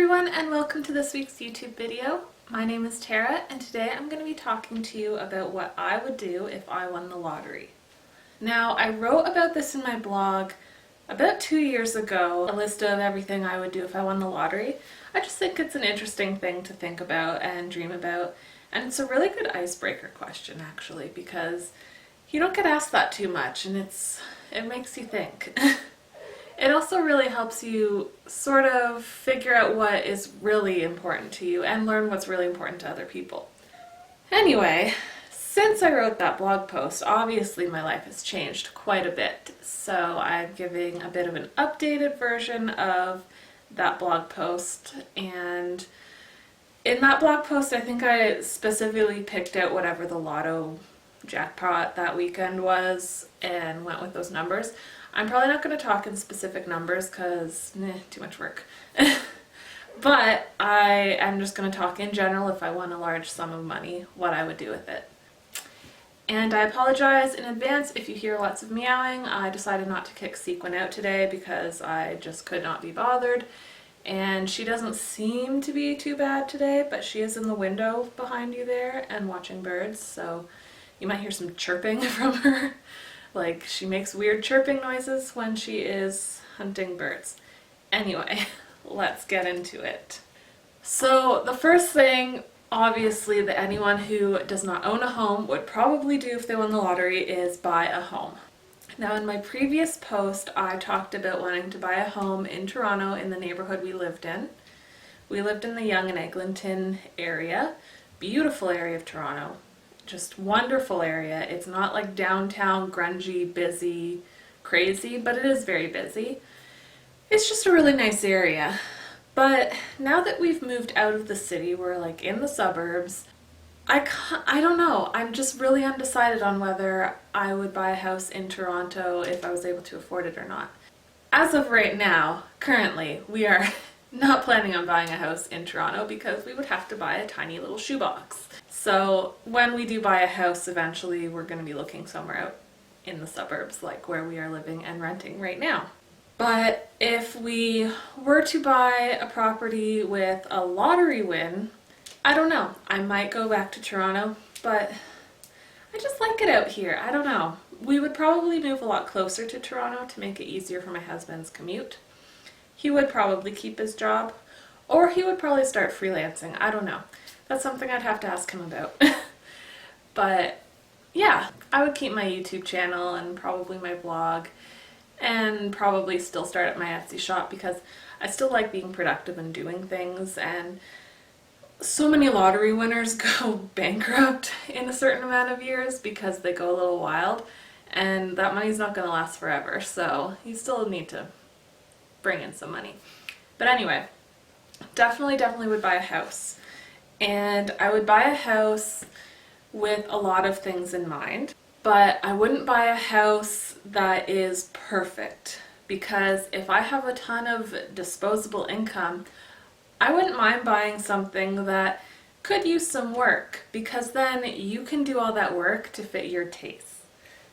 everyone, and welcome to this week's YouTube video. My name is Tara, and today I'm going to be talking to you about what I would do if I won the lottery. Now, I wrote about this in my blog about 2 years ago, a list of everything I would do if I won the lottery. I just think it's an interesting thing to think about and dream about, and it's a really good icebreaker question actually, because you don't get asked that too much, and it makes you think. It also really helps you sort of figure out what is really important to you and learn what's really important to other people. Anyway, since I wrote that blog post, obviously my life has changed quite a bit. So I'm giving a bit of an updated version of that blog post. And in that blog post, I think I specifically picked out whatever the lotto jackpot that weekend was and went with those numbers. I'm probably not going to talk in specific numbers because, too much work. But I am just going to talk in general if I won a large sum of money, what I would do with it. And I apologize in advance if you hear lots of meowing. I decided not to kick Sequin out today because I just could not be bothered. And she doesn't seem to be too bad today, but she is in the window behind you there and watching birds, so you might hear some chirping from her. Like, she makes weird chirping noises when she is hunting birds. Anyway, let's get into it. So the first thing, obviously, that anyone who does not own a home would probably do if they won the lottery is buy a home. Now, in my previous post, I talked about wanting to buy a home in Toronto in the neighborhood we lived in. We lived in the Yonge and Eglinton area, beautiful area of Toronto. Just wonderful area. It's not like downtown, grungy, busy, crazy, but it is very busy. It's just a really nice area. But now that we've moved out of the city, we're like in the suburbs, I don't know. I'm just really undecided on whether I would buy a house in Toronto if I was able to afford it or not. As of right now, currently, we are not planning on buying a house in Toronto because we would have to buy a tiny little shoebox. So when we do buy a house eventually, we're going to be looking somewhere out in the suburbs, like where we are living and renting right now. But if we were to buy a property with a lottery win, I don't know. I might go back to Toronto, but I just like it out here. I don't know. We would probably move a lot closer to Toronto to make it easier for my husband's commute. He would probably keep his job, or he would probably start freelancing. I don't know. That's something I'd have to ask him about. But yeah, I would keep my YouTube channel and probably my blog, and probably still start at my Etsy shop because I still like being productive and doing things, and so many lottery winners go bankrupt in a certain amount of years because they go a little wild, and that money's not going to last forever, so you still need to bring in some money. But anyway, definitely would buy a house. And I would buy a house with a lot of things in mind, but I wouldn't buy a house that is perfect, because if I have a ton of disposable income, I wouldn't mind buying something that could use some work, because then you can do all that work to fit your tastes.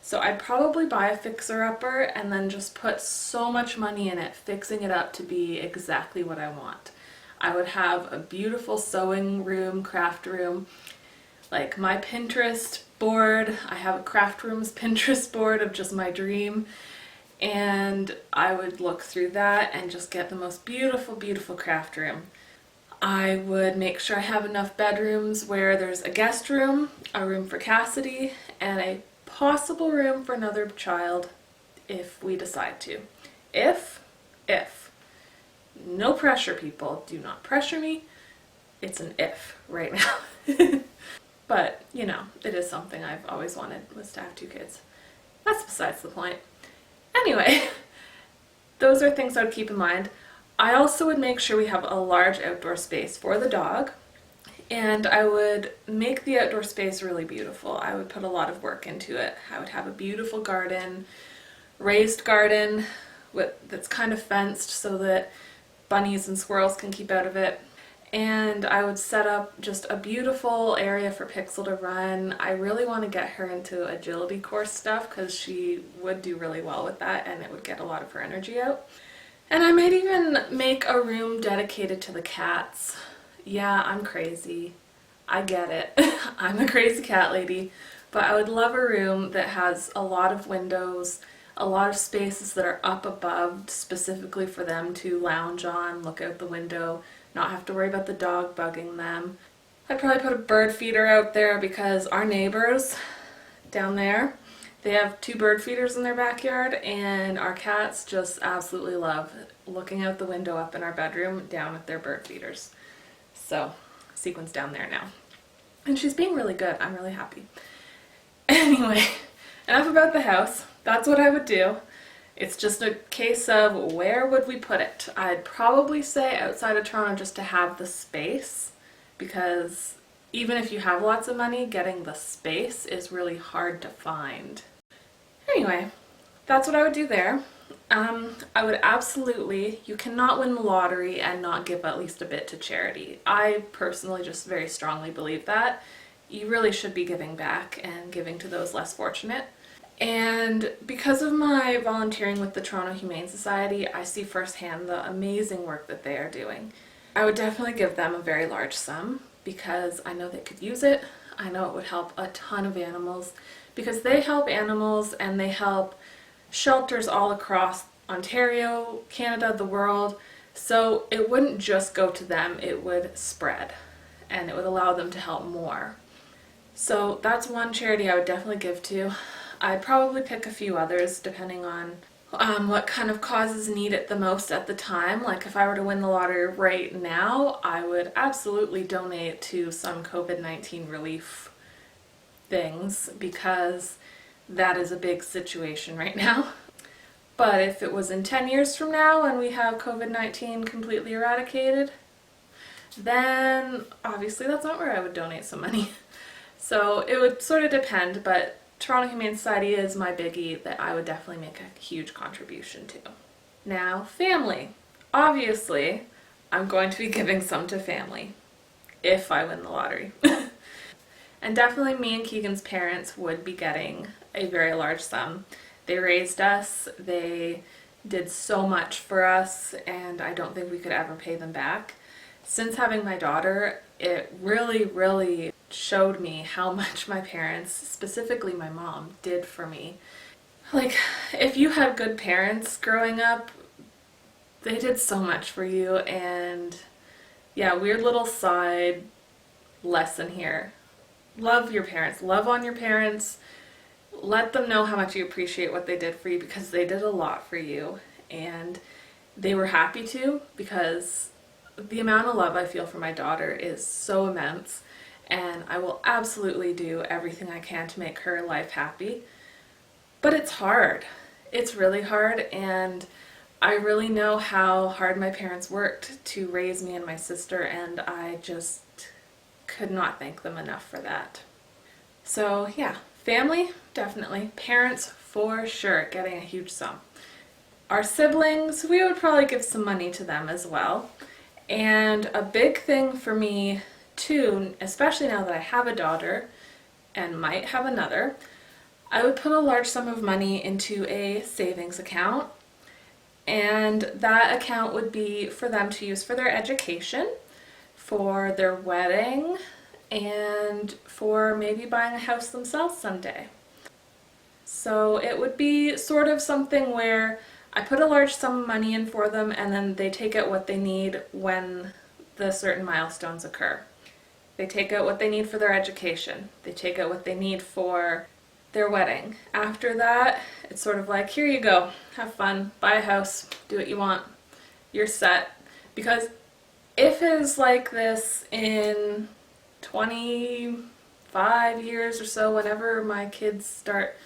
So I'd probably buy a fixer-upper and then just put so much money in it, fixing it up to be exactly what I want. I would have a beautiful sewing room, craft room, like my Pinterest board. I have a craft room's Pinterest board of just my dream, and I would look through that and just get the most beautiful craft room. I would make sure I have enough bedrooms where there's a guest room, a room for Cassidy, and a possible room for another child if we decide to. If. No pressure, people. Do not pressure me. It's an if right now. But, you know, it is something I've always wanted, was to have 2 kids. That's besides the point. Anyway, those are things I would keep in mind. I also would make sure we have a large outdoor space for the dog, and I would make the outdoor space really beautiful. I would put a lot of work into it. I would have a beautiful garden, raised garden that's kind of fenced so that bunnies and squirrels can keep out of it. And I would set up just a beautiful area for Pixel to run. I really want to get her into agility course stuff because she would do really well with that and it would get a lot of her energy out. And I might even make a room dedicated to the cats. Yeah, I'm crazy. I get it. I'm a crazy cat lady. But I would love a room that has a lot of windows, a lot of spaces that are up above specifically for them to lounge on, look out the window, not have to worry about the dog bugging them. I'd probably put a bird feeder out there because our neighbors down there, they have 2 bird feeders in their backyard, and our cats just absolutely love looking out the window up in our bedroom down at their bird feeders. So, Sequin's down there now. And she's being really good. I'm really happy. Anyway, enough about the house. That's what I would do. It's just a case of where would we put it? I'd probably say outside of Toronto just to have the space, because even if you have lots of money, getting the space is really hard to find. Anyway, that's what I would do there. I would absolutely, you cannot win the lottery and not give at least a bit to charity. I personally just very strongly believe that. You really should be giving back and giving to those less fortunate. And because of my volunteering with the Toronto Humane Society, I see firsthand the amazing work that they are doing. I would definitely give them a very large sum because I know they could use it. I know it would help a ton of animals because they help animals and they help shelters all across Ontario, Canada, the world. So it wouldn't just go to them, it would spread and it would allow them to help more. So that's one charity I would definitely give to. I'd probably pick a few others depending on what kind of causes need it the most at the time. Like if I were to win the lottery right now, I would absolutely donate to some COVID-19 relief things because that is a big situation right now. But if it was in 10 years from now and we have COVID-19 completely eradicated, then obviously that's not where I would donate some money. So it would sort of depend, but Toronto Humane Society is my biggie that I would definitely make a huge contribution to. Now, family. Obviously, I'm going to be giving some to family if I win the lottery. And definitely me and Keegan's parents would be getting a very large sum. They raised us, they did so much for us, and I don't think we could ever pay them back. Since having my daughter, it really showed me how much my parents, specifically my mom, did for me. Like, if you had good parents growing up, they did so much for you. And yeah, weird little side lesson here. Love your parents, love on your parents, let them know how much you appreciate what they did for you because they did a lot for you and they were happy to, because the amount of love I feel for my daughter is so immense, and I will absolutely do everything I can to make her life happy. But it's hard. It's really hard, and I really know how hard my parents worked to raise me and my sister, and I just could not thank them enough for that. So yeah, family, definitely. Parents, for sure, getting a huge sum. Our siblings, we would probably give some money to them as well. And a big thing for me too, especially now that I have a daughter and might have another, I would put a large sum of money into a savings account, and that account would be for them to use for their education, for their wedding, and for maybe buying a house themselves someday. So it would be sort of something where I put a large sum of money in for them and then they take out what they need when the certain milestones occur. They take out what they need for their education. They take out what they need for their wedding. After that, it's sort of like, here you go, have fun, buy a house, do what you want, you're set. Because if it is like this in 25 years or so, whenever my kids start,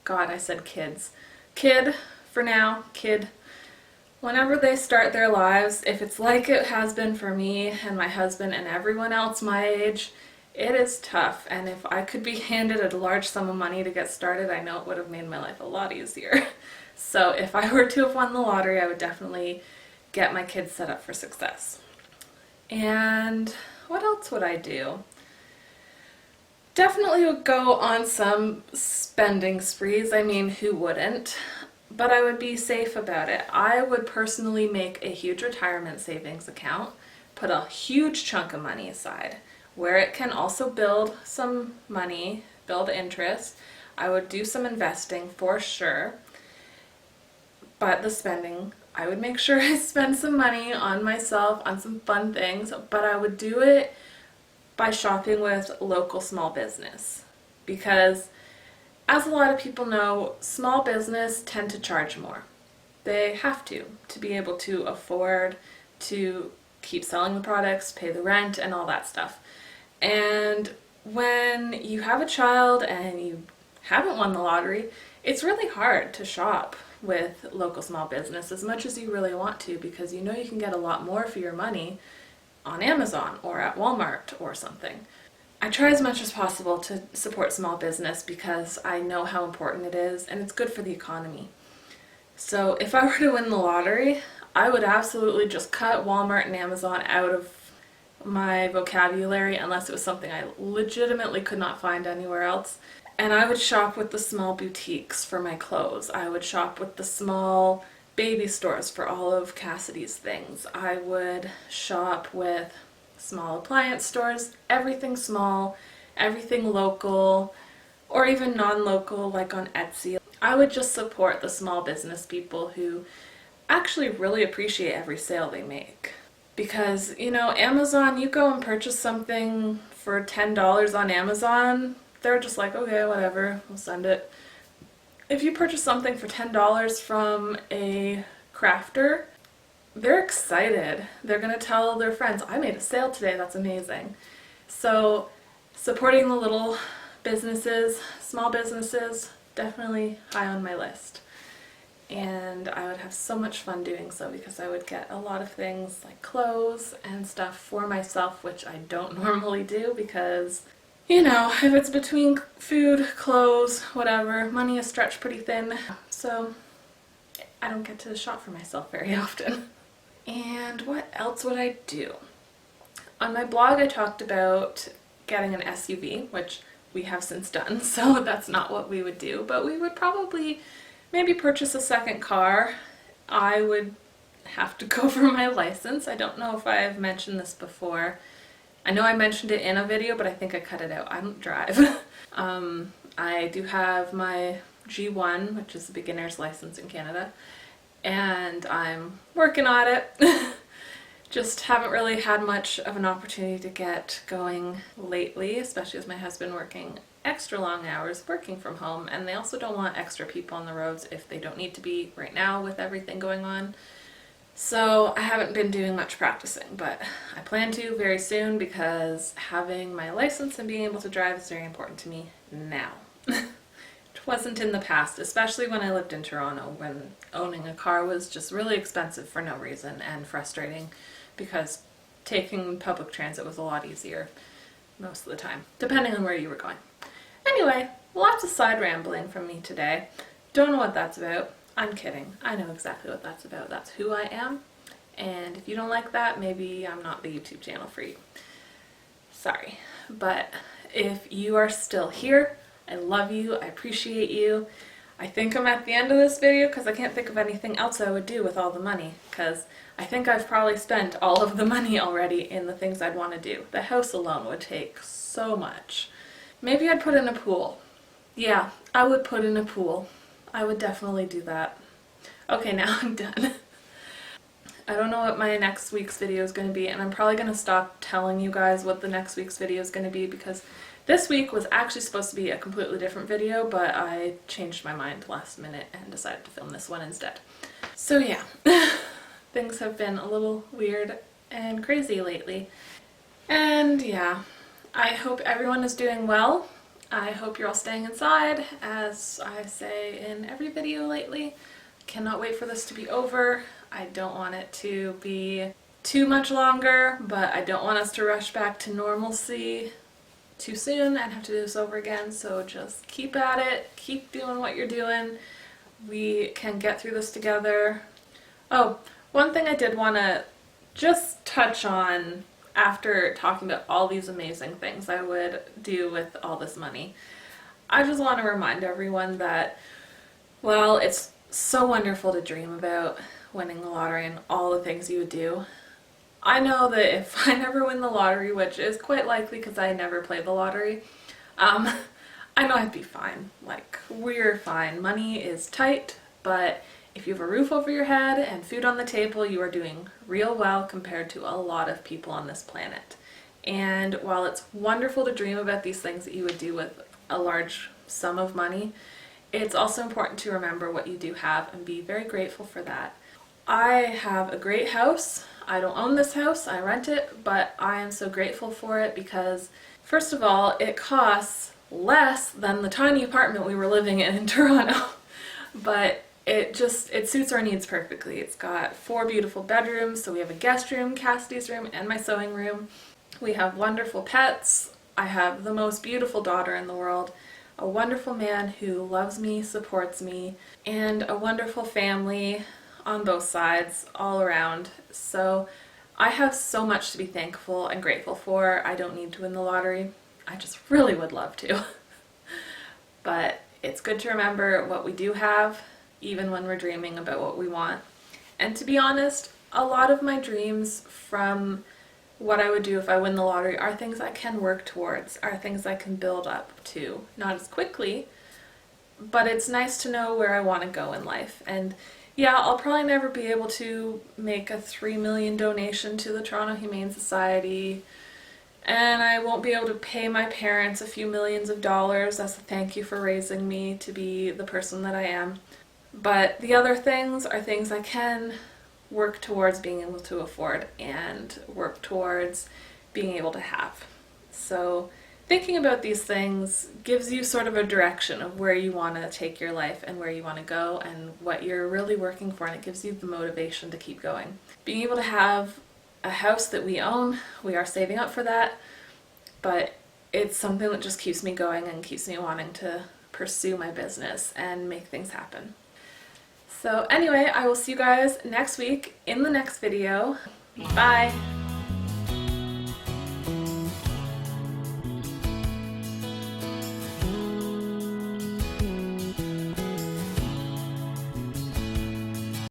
God, I said kids. Kid, for now, kid. Whenever they start their lives, if it's like it has been for me and my husband and everyone else my age, it is tough. And if I could be handed a large sum of money to get started, I know it would have made my life a lot easier. So if I were to have won the lottery, I would definitely get my kids set up for success. And what else would I do? Definitely would go on some spending sprees. I mean, who wouldn't? but I would be safe about it. I would personally make a huge retirement savings account, put a huge chunk of money aside where it can also build some money, build interest. I would do some investing for sure, but the spending, I would make sure I spend some money on myself, on some fun things, but I would do it by shopping with local small business. Because as a lot of people know, small business tend to charge more. They have to be able to afford to keep selling the products, pay the rent, and all that stuff. And when you have a child and you haven't won the lottery, it's really hard to shop with local small business as much as you really want to, because you know you can get a lot more for your money on Amazon or at Walmart or something. I try as much as possible to support small business because I know how important it is and it's good for the economy. So if I were to win the lottery, I would absolutely just cut Walmart and Amazon out of my vocabulary unless it was something I legitimately could not find anywhere else. And I would shop with the small boutiques for my clothes. I would shop with the small baby stores for all of Cassidy's things. I would shop with small appliance stores, everything small, everything local, or even non-local like on Etsy. I would just support the small business people who actually really appreciate every sale they make. Because, you know, Amazon, you go and purchase something for $10 on Amazon, they're just like, okay, whatever, we'll send it. If you purchase something for $10 from a crafter, they're excited. They're going to tell their friends, I made a sale today, that's amazing. So supporting the little businesses, small businesses, definitely high on my list. And I would have so much fun doing so because I would get a lot of things like clothes and stuff for myself, which I don't normally do because, you know, if it's between food, clothes, whatever, money is stretched pretty thin. So I don't get to shop for myself very often. And what else would I do? On my blog I talked about getting an SUV, which we have since done, so that's not what we would do, but we would probably maybe purchase a second car. I would have to go for my license. I don't know if I've mentioned this before. I know I mentioned it in a video, but I think I cut it out. I don't drive. I do have my G1, which is a beginner's license in Canada, and I'm working on it. Just haven't really had much of an opportunity to get going lately, especially as my husband working extra long hours working from home, and they also don't want extra people on the roads if they don't need to be right now with everything going on. So I haven't been doing much practicing, but I plan to very soon because having my license and being able to drive is very important to me now. It wasn't in the past, especially when I lived in Toronto, when owning a car was just really expensive for no reason and frustrating because taking public transit was a lot easier most of the time, depending on where you were going. Anyway, lots of side rambling from me today. Don't know what that's about. I'm kidding. I know exactly what that's about. That's who I am. And if you don't like that, maybe I'm not the YouTube channel for you. Sorry. But if you are still here, I love you. I appreciate you. I think I'm at the end of this video because I can't think of anything else I would do with all the money, because I think I've probably spent all of the money already in the things I'd want to do. The house alone would take so much. Maybe I'd put in a pool. Yeah, I would put in a pool. I would definitely do that. Okay, now I'm done. I don't know what my next week's video is going to be, and I'm probably going to stop telling you guys what the next week's video is going to be because this week was actually supposed to be a completely different video, but I changed my mind last minute and decided to film this one instead. So yeah, things have been a little weird and crazy lately. And yeah, I hope everyone is doing well. I hope you're all staying inside, as I say in every video lately. Cannot wait for this to be over. I don't want it to be too much longer, but I don't want us to rush back to normalcy too soon and have to do this over again. So just keep at it, keep doing what you're doing. We can get through this together. Oh, one thing I did want to just touch on after talking about all these amazing things I would do with all this money. I just want to remind everyone that while it's so wonderful to dream about winning the lottery and all the things you would do. I know that if I never win the lottery, which is quite likely because I never play the lottery, I know I'd be fine. Like, we're fine. Money is tight, but if you have a roof over your head and food on the table, you are doing real well compared to a lot of people on this planet. And while it's wonderful to dream about these things that you would do with a large sum of money, it's also important to remember what you do have and be very grateful for that. I have a great house. I don't own this house, I rent it, but I am so grateful for it because, first of all, it costs less than the tiny apartment we were living in Toronto, but it suits our needs perfectly. It's got 4 beautiful bedrooms, so we have a guest room, Cassidy's room, and my sewing room. We have wonderful pets. I have the most beautiful daughter in the world, a wonderful man who loves me, supports me, and a wonderful family on both sides, all around. So I have so much to be thankful and grateful for. I don't need to win the lottery. I just really would love to. But it's good to remember what we do have, even when we're dreaming about what we want. And to be honest, a lot of my dreams from what I would do if I win the lottery are things I can work towards, are things I can build up to. Not as quickly, but it's nice to know where I want to go in life. And yeah, I'll probably never be able to make a 3 million donation to the Toronto Humane Society, and I won't be able to pay my parents a few millions of dollars as a thank you for raising me to be the person that I am. But the other things are things I can work towards being able to afford and work towards being able to have. So thinking about these things gives you sort of a direction of where you want to take your life and where you want to go and what you're really working for, and it gives you the motivation to keep going. Being able to have a house that we own, we are saving up for that, but it's something that just keeps me going and keeps me wanting to pursue my business and make things happen. So anyway, I will see you guys next week in the next video. Bye!